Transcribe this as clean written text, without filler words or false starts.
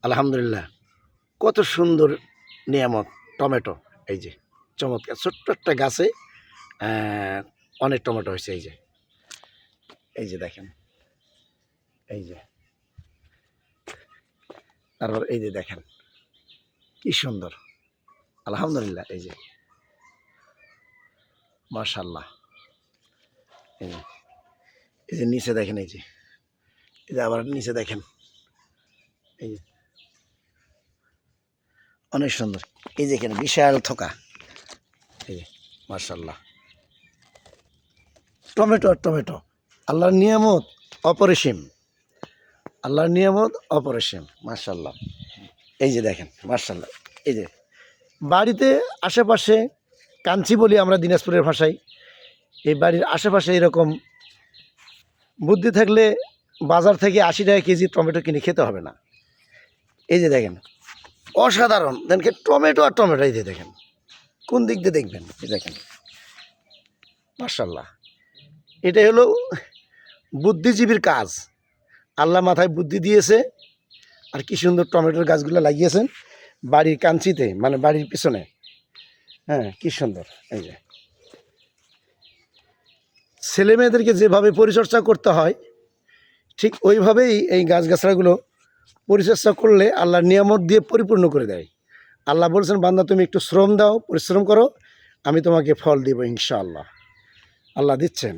আলহামদুলিল্লাহ, কত সুন্দর নিয়ামত টমেটো। এই যে চমৎকার ছোট্ট একটা গাছে অনেক টমেটো হয়েছে। এই যে দেখেন, এই যে তারপর এই যে দেখেন কি সুন্দর। আলহামদুলিল্লাহ, এই যে মাশাআল্লাহ। এই যে নিচে দেখেন, এই যে আবার নিচে দেখেন, এই যে অনেক সুন্দর। এই যে এখানে বিশাল থোকা, এই যে মাশাআল্লাহ। টমেটো আর টমেটো, আল্লাহর নিয়ামত অপরিসীম, আল্লাহর নিয়ামত অপরিসীম। মাশাআল্লাহ, এই যে দেখেন মাশাআল্লাহ। এই যে বাড়িতে আশেপাশে কাঞ্চি বলি আমরা দিনাজপুরের ভাষায়, এই বাড়ির আশেপাশে এরকম বুদ্ধি থাকলে বাজার থেকে 80 টাকা কেজি টমেটো কিনে খেতে হবে না। এই যে দেখেন অসাধারণ, দেখেন টমেটো আর টমেটো। এই যে দেখেন কোন দিক দিয়ে দেখবেন, এই দেখেন মাশাআল্লাহ। এটাই হলো বুদ্ধিজীবীর কাজ। আল্লাহ মাথায় বুদ্ধি দিয়েছে, আর কি সুন্দর টমেটোর গাছগুলো লাগিয়েছেন বাড়ির কাঞ্চিতে, মানে বাড়ির পিছনে। হ্যাঁ, কি সুন্দর। এই যে ছেলে মেয়েদেরকে যেভাবে পরিচর্যা করতে হয়, ঠিক ওইভাবেই এই গাছগাছড়াগুলো পরিচর্যা করলে আল্লাহর নিয়ামত দিয়ে পরিপূর্ণ করে দেয়। আল্লাহ বলছেন, বান্দা তুমি একটু শ্রম দাও, পরিশ্রম করো, আমি তোমাকে ফল দিব ইনশাআল্লাহ। আল্লাহ দিচ্ছেন।